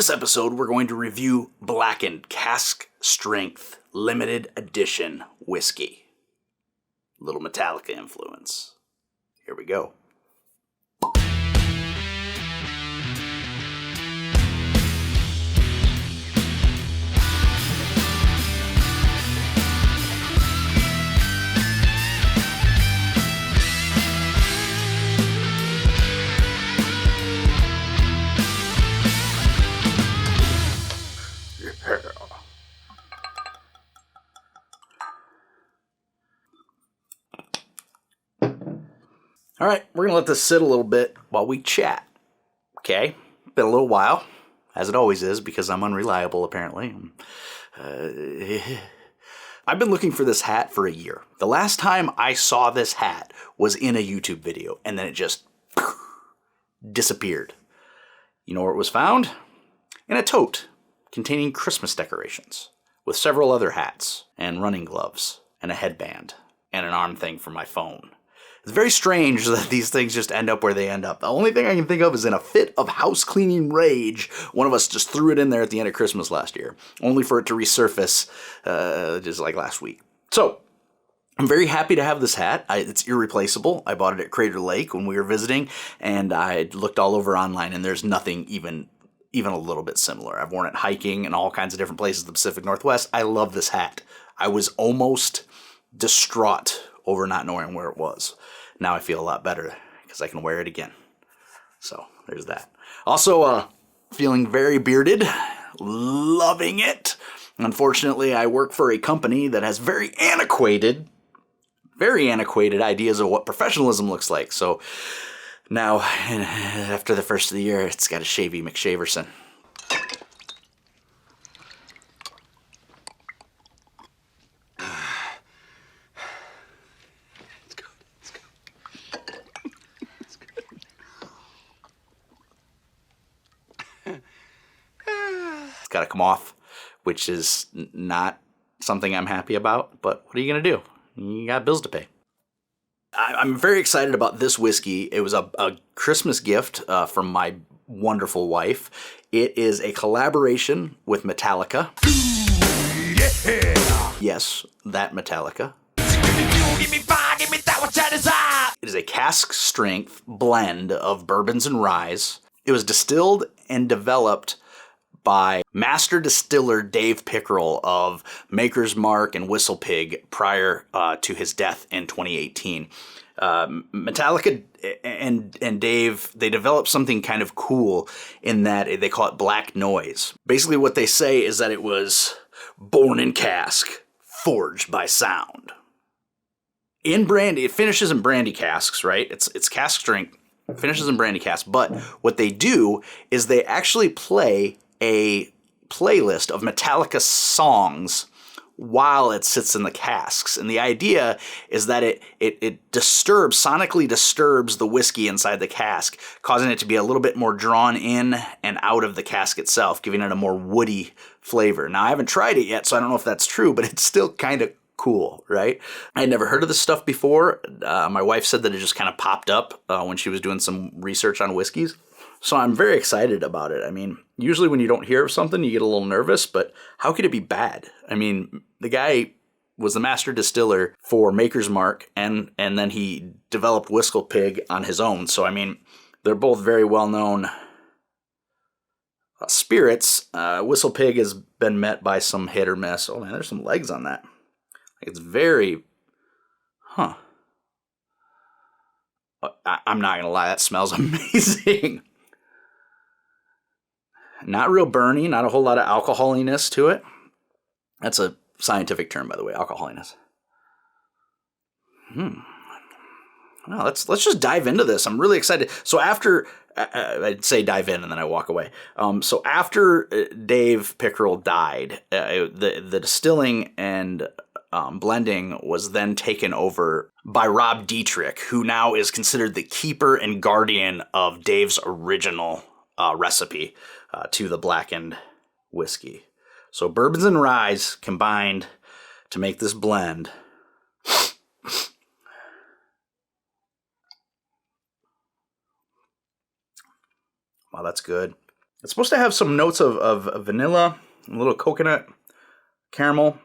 This episode, we're going to review Blackened Cask Strength Limited Edition Whiskey. Little Metallica influence. Here we go. All right, we're going to let this sit a little bit while we chat. Okay? Been a little while, as it always is, because I'm unreliable, apparently. I've been looking for this hat for a year. The last time I saw this hat was in a YouTube video, and then it just disappeared. You know where it was found? In a tote containing Christmas decorations, with several other hats, and running gloves, and a headband, and an arm thing for my phone. It's very strange that these things just end up where they end up. The only thing I can think of is in a fit of house cleaning rage, one of us just threw it in there at the end of Christmas last year, only for it to resurface just like last week. So, I'm very happy to have this hat. It's irreplaceable. I bought it at Crater Lake when we were visiting, and I looked all over online, and there's nothing even a little bit similar. I've worn it hiking in all kinds of different places in the Pacific Northwest. I love this hat. I was almost distraught over not knowing where it was. Now I feel a lot better because I can wear it again. So there's that. Also, feeling very bearded, loving it. Unfortunately, I work for a company that has very antiquated ideas of what professionalism looks like. So now, after the first of the year, it's got a shavy McShaverson. Got to come off, which is not something I'm happy about, but what are you going to do? You got bills to pay. I'm very excited about this whiskey. It was a Christmas gift from my wonderful wife. It is a collaboration with Metallica. Yeah. Yes, that Metallica. It is a cask strength blend of bourbons and ryes. It was distilled and developed by master distiller Dave Pickerel of Maker's Mark and Whistle Pig prior to his death in 2018. Metallica and Dave, they developed something kind of cool in that they call it black noise. Basically what they say is that it was born in cask, forged by sound. In brandy, it finishes in brandy casks, right? It's cask strength, finishes in brandy casks, but what they do is they actually play a playlist of Metallica songs while it sits in the casks. And the idea is that it sonically disturbs the whiskey inside the cask, causing it to be a little bit more drawn in and out of the cask itself, giving it a more woody flavor. Now, I haven't tried it yet, so I don't know if that's true, but it's still kind of cool, right? I had never heard of this stuff before. My wife said that it just kind of popped up when she was doing some research on whiskeys. So I'm very excited about it. I mean, usually when you don't hear of something, you get a little nervous, but how could it be bad? I mean, the guy was the master distiller for Maker's Mark, and then he developed Whistle Pig on his own. So, I mean, they're both very well-known spirits. Whistle Pig has been met by some hit or miss. Oh, man, there's some legs on that. It's very... I'm not going to lie, that smells amazing. Not real burny, not a whole lot of alcoholiness to it. That's a scientific term, by the way, alcoholiness. Well, let's just dive into this. I'm really excited. So after, I'd say dive in and then I walk away. So after Dave Pickerel died, the distilling and blending was then taken over by Rob Dietrich, who now is considered the keeper and guardian of Dave's original recipe to the blackened whiskey. So bourbons and ryes combined to make this blend. Wow, that's good. It's supposed to have some notes of vanilla, a little coconut, caramel.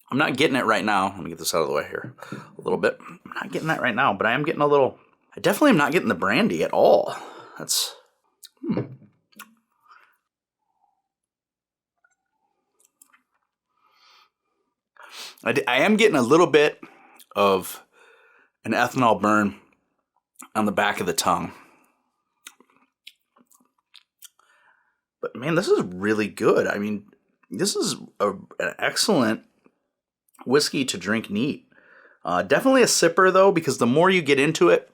I'm not getting it right now. Let me get this out of the way here a little bit. I'm not getting that right now, but I am getting a little... I definitely am not getting the brandy at all. That's... I am getting a little bit of an ethanol burn on the back of the tongue. But man, this is really good. I mean, this is an excellent whiskey to drink neat. Definitely a sipper though, because the more you get into it,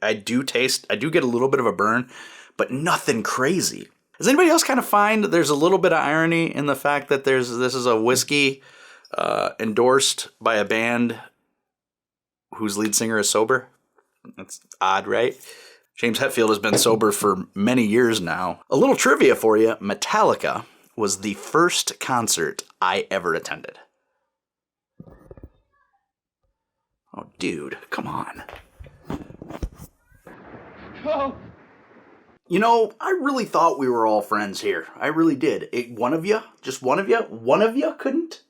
I do get a little bit of a burn, but nothing crazy. Does anybody else kind of find there's a little bit of irony in the fact that this is a whiskey endorsed by a band whose lead singer is sober? That's odd, right? James Hetfield has been sober for many years now. A little trivia for you. Metallica was the first concert I ever attended. Oh, dude, come on. Oh. You know, I really thought we were all friends here. I really did. One of you couldn't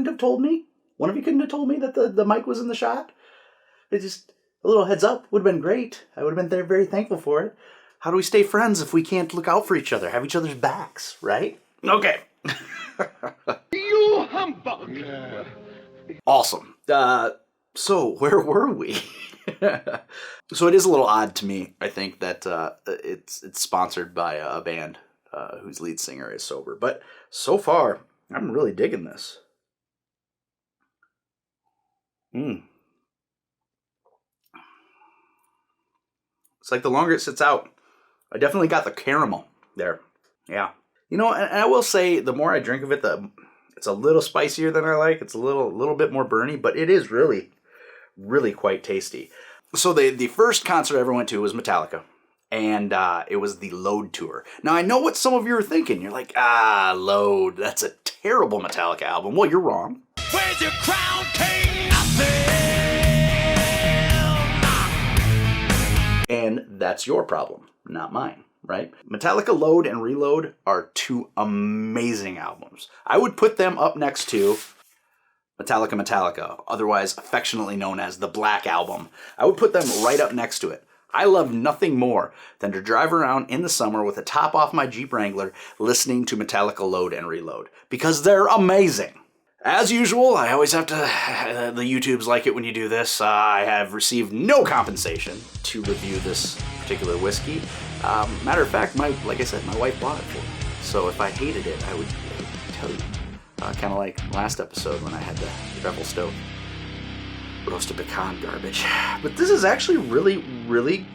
have told me? One of you couldn't have told me that the mic was in the shot? It just... A little heads up would have been great. I would have been very thankful for it. How do we stay friends if we can't look out for each other, have each other's backs, right? Okay. You humbug! Awesome. So where were we? So it is a little odd to me, I think, that it's sponsored by a band whose lead singer is sober. But so far, I'm really digging this. It's like the longer it sits out, I definitely got the caramel there. Yeah. You know, and I will say, the more I drink of it, it's a little spicier than I like. It's a little bit more burny, but it is really, really quite tasty. So the first concert I ever went to was Metallica, and it was the Load Tour. Now, I know what some of you are thinking. You're like, Load, that's a terrible Metallica album. Well, you're wrong. Where's your crown, king? Nothing! And that's your problem, not mine, right? Metallica Load and Reload are two amazing albums. I would put them up next to Metallica, otherwise affectionately known as the Black Album. I would put them right up next to it. I love nothing more than to drive around in the summer with the top off my Jeep Wrangler listening to Metallica Load and Reload, because they're amazing. As usual, I always have to, the YouTubes like it when you do this. I have received no compensation to review this particular whiskey. Matter of fact, like I said, my wife bought it for me. So if I hated it, I would tell you. Kind of like last episode when I had the Rebel Stove roasted pecan garbage. But this is actually really, really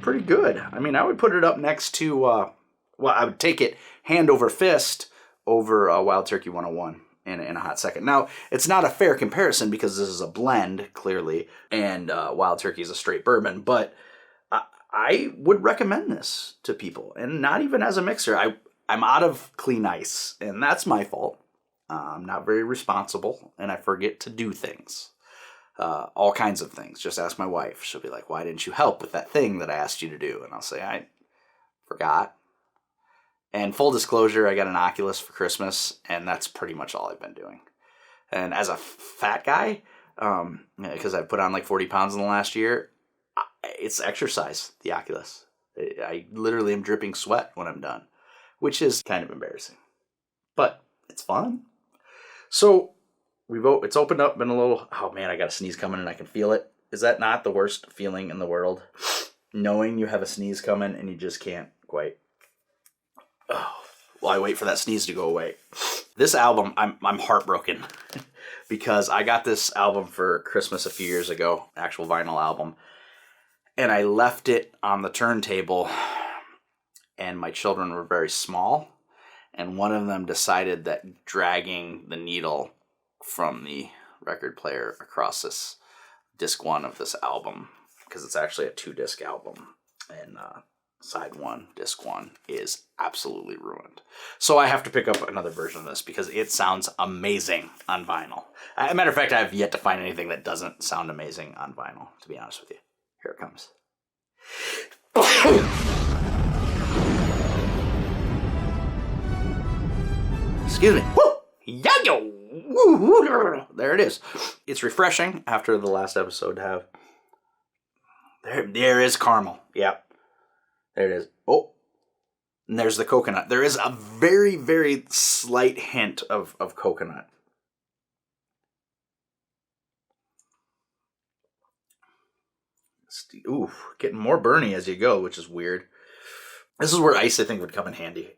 pretty good. I mean, I would put it up next to, I would take it hand over fist over Wild Turkey 101. In a hot second. Now, it's not a fair comparison because this is a blend, clearly, and Wild Turkey is a straight bourbon, but I would recommend this to people, and not even as a mixer. I'm out of clean ice, and that's my fault. I'm not very responsible, and I forget to do things. All kinds of things. Just ask my wife. She'll be like, why didn't you help with that thing that I asked you to do? And I'll say, I forgot. And full disclosure, I got an Oculus for Christmas, and that's pretty much all I've been doing. And as a fat guy, because I've put on like 40 pounds in the last year, it's exercise, the Oculus. I literally am dripping sweat when I'm done, which is kind of embarrassing. But it's fun. So it's opened up, been a little, oh man, I got a sneeze coming and I can feel it. Is that not the worst feeling in the world? Knowing you have a sneeze coming and you just can't quite. Oh, well, I wait for that sneeze to go away. This album, I'm heartbroken because I got this album for Christmas a few years ago, actual vinyl album, and I left it on the turntable, and my children were very small, and one of them decided that dragging the needle from the record player across this disc one of this album, because it's actually a 2-disc album, and side 1, disc 1, is absolutely ruined. So I have to pick up another version of this because it sounds amazing on vinyl. As a matter of fact, I have yet to find anything that doesn't sound amazing on vinyl, to be honest with you. Here it comes. Excuse me. Woo! Yo! Woo! There it is. It's refreshing after the last episode to have. There is caramel. Yep. There it is. Oh. And there's the coconut. There is a very, very slight hint of coconut. Ooh, getting more burny as you go, which is weird. This is where ice, I think, would come in handy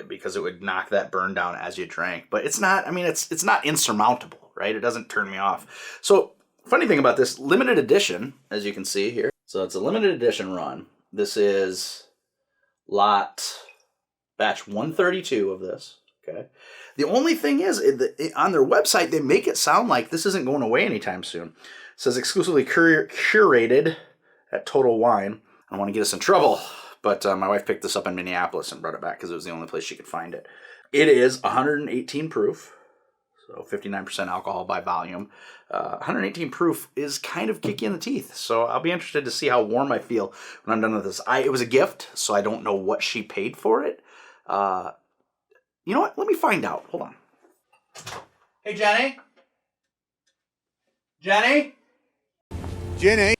because it would knock that burn down as you drank. But it's not, I mean, it's not insurmountable, right? It doesn't turn me off. So, funny thing about this, limited edition, as you can see here. So, it's a limited edition run. This is batch 132 of this, okay? The only thing is, on their website, they make it sound like this isn't going away anytime soon. It says exclusively curated at Total Wine. I don't want to get us in trouble, but my wife picked this up in Minneapolis and brought it back because it was the only place she could find it. It is 118 proof, so 59% alcohol by volume. 118 proof is kind of kicky in the teeth, so I'll be interested to see how warm I feel when I'm done with this. It was a gift, so I don't know what she paid for it. You know what? Let me find out. Hold on. Hey, Jenny? Jenny? Jenny.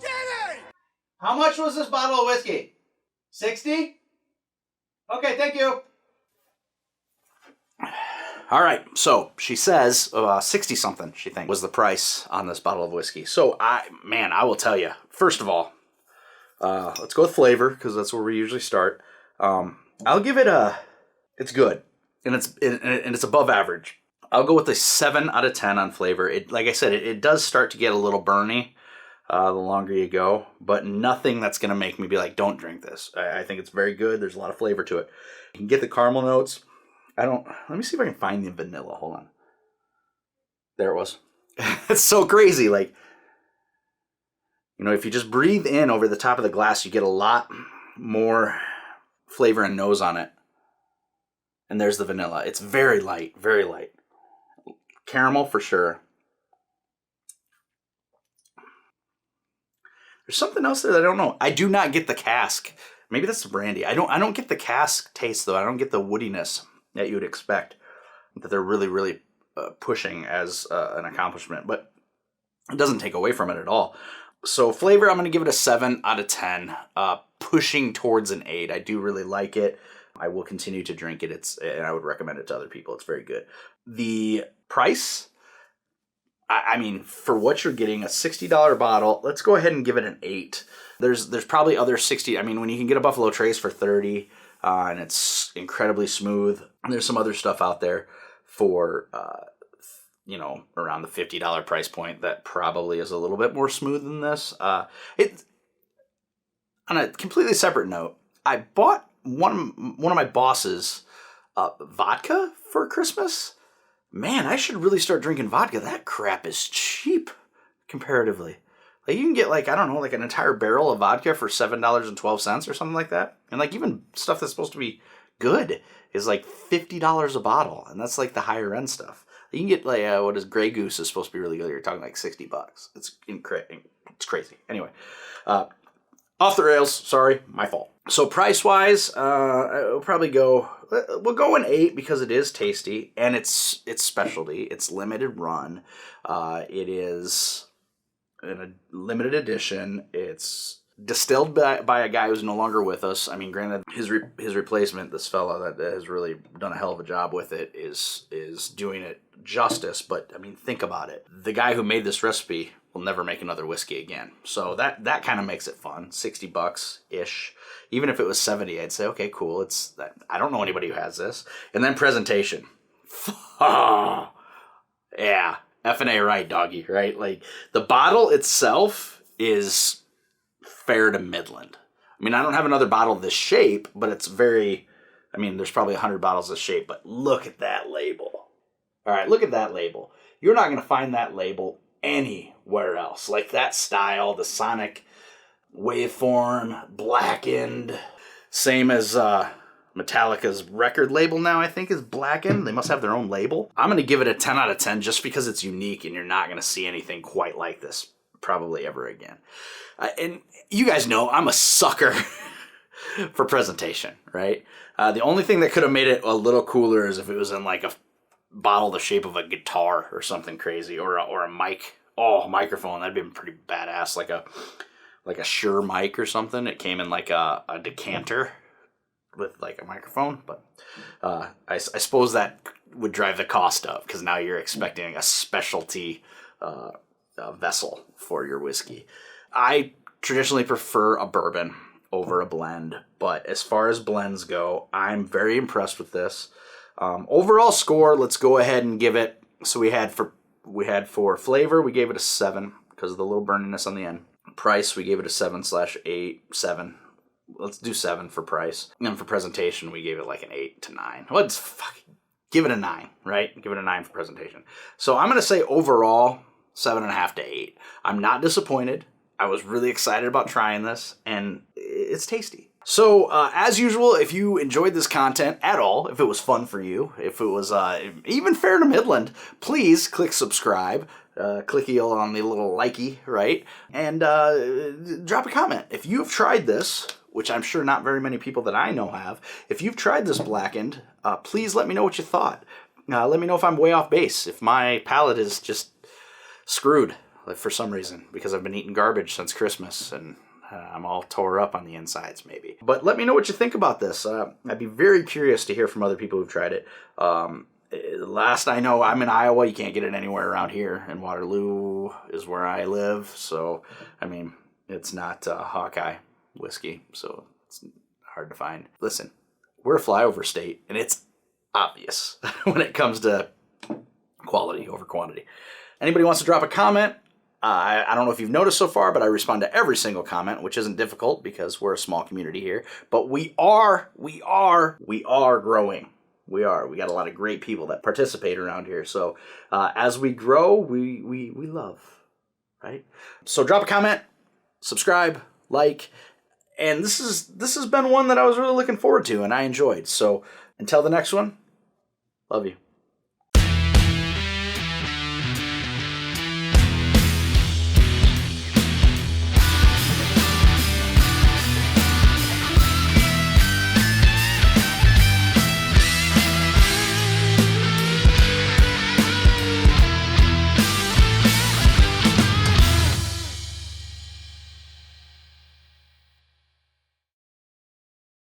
How much was this bottle of whiskey? 60? Okay, thank you. All right, so she says 60-something, she thinks, was the price on this bottle of whiskey. So, I will tell you, first of all, let's go with flavor, because that's where we usually start. I'll give it it's good, and it's above average. I'll go with a 7 out of 10 on flavor. Like I said, it does start to get a little burny the longer you go, but nothing that's going to make me be like, don't drink this. I think it's very good. There's a lot of flavor to it. You can get the caramel notes. Let me see if I can find the vanilla. Hold on. There it was. It's so crazy. Like, if you just breathe in over the top of the glass, you get a lot more flavor and nose on it. And there's the vanilla. It's very light, very light. Caramel for sure. There's something else there that I don't know. I do not get the cask. Maybe that's the brandy. I don't get the cask taste though. I don't get the woodiness that you would expect that they're really, really pushing as an accomplishment. But it doesn't take away from it at all. So flavor, I'm going to give it a 7 out of 10. Pushing towards an 8. I do really like it. I will continue to drink it. And I would recommend it to other people. It's very good. The price, I mean, for what you're getting, a $60 bottle, let's go ahead and give it an 8. There's probably other 60. I mean, when you can get a Buffalo Trace for 30, and it's incredibly smooth, there's some other stuff out there for, around the $50 price point that probably is a little bit more smooth than this. On a completely separate note, I bought one of my bosses vodka for Christmas. Man, I should really start drinking vodka. That crap is cheap comparatively. Like, you can get, like, I don't know, like an entire barrel of vodka for $7.12 or something like that. And, like, even stuff that's supposed to be good is, like, $50 a bottle. And that's, like, the higher end stuff. You can get, like, what is Grey Goose is supposed to be really good. You're talking, like, $60. It's crazy. Anyway, off the rails. Sorry, my fault. So price-wise, we'll go an 8 because it is tasty and it's specialty. It's limited run. It is in a limited edition. It's distilled by a guy who's no longer with us. I mean, granted, his replacement, this fella that has really done a hell of a job with it, is doing it justice. But I mean, think about it. The guy who made this recipe will never make another whiskey again. So that kind of makes it fun. $60-ish. Even if it was 70, I'd say, okay, cool. I don't know anybody who has this. And then presentation. Oh, yeah. F&A right, doggy, right? Like, the bottle itself is fair to Midland. I mean, I don't have another bottle of this shape, but it's there's probably 100 bottles of this shape, but look at that label. All right, look at that label. You're not going to find that label anywhere else. Like, that style, the sonic waveform, blackened, same as Metallica's record label now, I think, is Blackened. They must have their own label. I'm going to give it a 10 out of 10 just because it's unique and you're not going to see anything quite like this probably ever again. And you guys know I'm a sucker for presentation, right? The only thing that could have made it a little cooler is if it was in like a bottle the shape of a guitar or something crazy, or a mic. Oh, a microphone. That'd been pretty badass. Like a Shure mic or something. It came in like a decanter with like a microphone, but I suppose that would drive the cost up because now you're expecting a specialty vessel for your whiskey. I traditionally prefer a bourbon over a blend, but as far as blends go, I'm very impressed with this. Overall score, let's go ahead and give it. So we had for flavor, we gave it a 7 because of the little burniness on the end. Price, we gave it a 7/7. Let's do 7 for price. And then for presentation, we gave it like an 8 to 9. Give it a 9, right? Give it a 9 for presentation. So I'm going to say overall, 7.5 to 8. I'm not disappointed. I was really excited about trying this, and it's tasty. So, as usual, if you enjoyed this content at all, if it was fun for you, if it was even fair to Midland, please click subscribe. Clicky on the little likey, right? And drop a comment. If you have tried this, which I'm sure not very many people that I know have, if you've tried this Blackened, please let me know what you thought. Let me know if I'm way off base, if my palate is just screwed for some reason, because I've been eating garbage since Christmas, and I'm all tore up on the insides, maybe. But let me know what you think about this. I'd be very curious to hear from other people who've tried it. Last I know, I'm in Iowa. You can't get it anywhere around here, and Waterloo is where I live. So, I mean, it's not Hawkeye whiskey, so it's hard to find. Listen, we're a flyover state, and it's obvious when it comes to quality over quantity. Anybody wants to drop a comment? I don't know if you've noticed so far, but I respond to every single comment, which isn't difficult because we're a small community here. But we are growing. We got a lot of great people that participate around here. So as we grow, we love, right? So drop a comment, subscribe, like, and this has been one that I was really looking forward to and I enjoyed. So until the next one, love you.